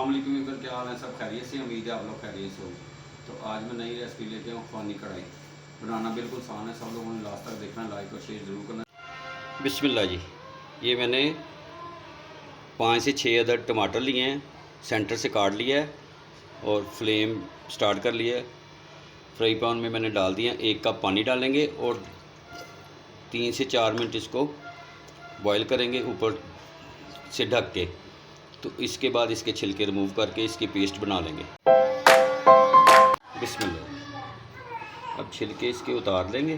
अस्सलाम वालेकुम इधर क्या हाल है, सब खैरियत से, उम्मीद है आप लोग खैरियत से हो। तो आज मैं नई रेसिपी लेके आऊँ फ़ानी कढ़ाई। बनाना बिल्कुल आसान है, सब लोगों ने लास्ट तक देखना, लाइक और शेयर ज़रूर करना। बिस्मिल्लाह जी, ये मैंने 5 से 6 अदद टमाटर लिए हैं, सेंटर से काट लिया है और फ्लेम स्टार्ट कर लिया है। फ्राई पैन में मैंने डाल दिया, 1 कप पानी डालेंगे और 3 से 4 मिनट इसको बॉयल करेंगे ऊपर से ढक के। तो इसके बाद इसके छिलके रिमूव करके इसकी पेस्ट बना लेंगे। बिस्मिल्लाह। अब छिलके इसके उतार लेंगे,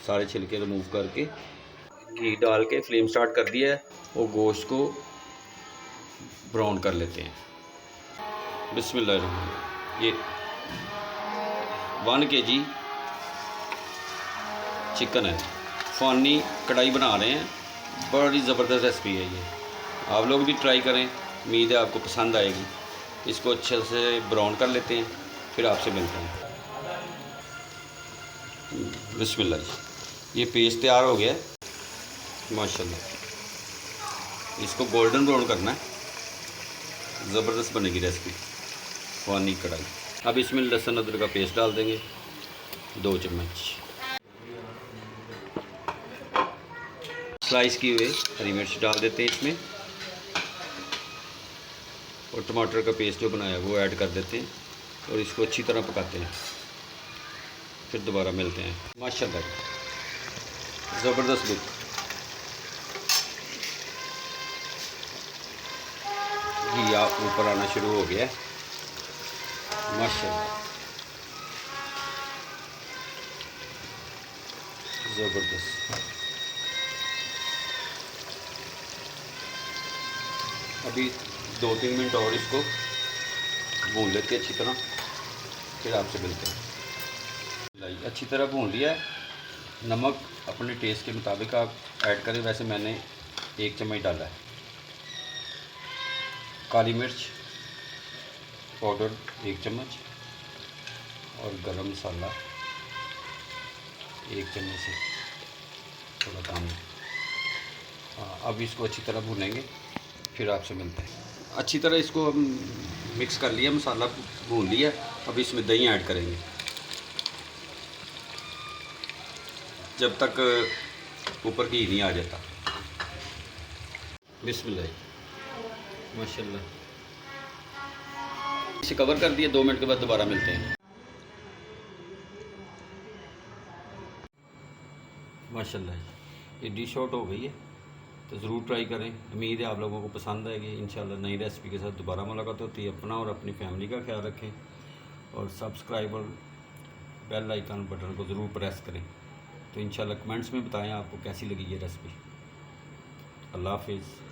सारे छिलके रिमूव करके घी डाल के फ्लेम स्टार्ट कर दिया है और गोश्त को ब्राउन कर लेते हैं। बिस्मिल्लाह। ये 1 kg चिकन है, फ़ानी कढ़ाई बना रहे हैं। बड़ी ज़बरदस्त रेसिपी है ये, आप लोग भी ट्राई करें, उम्मीद है आपको पसंद आएगी। इसको अच्छे से ब्राउन कर लेते हैं, फिर आपसे मिलते हैं। बिस्मिल्लाह जी, ये पेस्ट तैयार हो गया है माशाल्लाह। इसको गोल्डन ब्राउन करना है, ज़बरदस्त बनेगी रेसिपी फ़ानी कढ़ाई। अब इसमें लहसुन अदरक का पेस्ट डाल देंगे 2 चम्मच। स्लाइस किए हुए हरी मिर्च डाल देते हैं इसमें और टमाटर का पेस्ट जो बनाया वो ऐड कर देते हैं और इसको अच्छी तरह पकाते हैं। फिर दोबारा मिलते हैं। माशाल्लाह ज़बरदस्त लुक। घी आप ऊपर आना शुरू हो गया है माशाल्लाह, ज़बरदस्त। अभी 2-3 मिनट और इसको भून लेते हैं अच्छी तरह, फिर आपसे मिलते हैं। अच्छी तरह भून लिया है। नमक अपने टेस्ट के मुताबिक आप ऐड करें, वैसे मैंने 1 चम्मच डाला है। काली मिर्च पाउडर 1 चम्मच और गरम मसाला 1 चम्मच से थोड़ा कम। हाँ, अब इसको अच्छी तरह भूनेंगे, फिर आपसे मिलते हैं। अच्छी तरह इसको हम मिक्स कर लिया, मसाला भून लिया। अब इसमें दही ऐड करेंगे जब तक ऊपर घी नहीं आ जाता। बिस्मिल्लाह माशाल्लाह। इसे कवर कर दिया, 2 मिनट के बाद दोबारा मिलते हैं। माशाल्लाह ये डिश आउट हो गई है, तो ज़रूर ट्राई करें। उम्मीद है आप लोगों को पसंद आएगी। इंशाल्लाह नई रेसिपी के साथ दोबारा मुलाकात होती है। अपना और अपनी फैमिली का ख्याल रखें और सब्सक्राइब और बेल आइकन बटन को ज़रूर प्रेस करें। तो इंशाल्लाह कमेंट्स में बताएं आपको कैसी लगी ये रेसिपी। अल्लाह हाफिज़।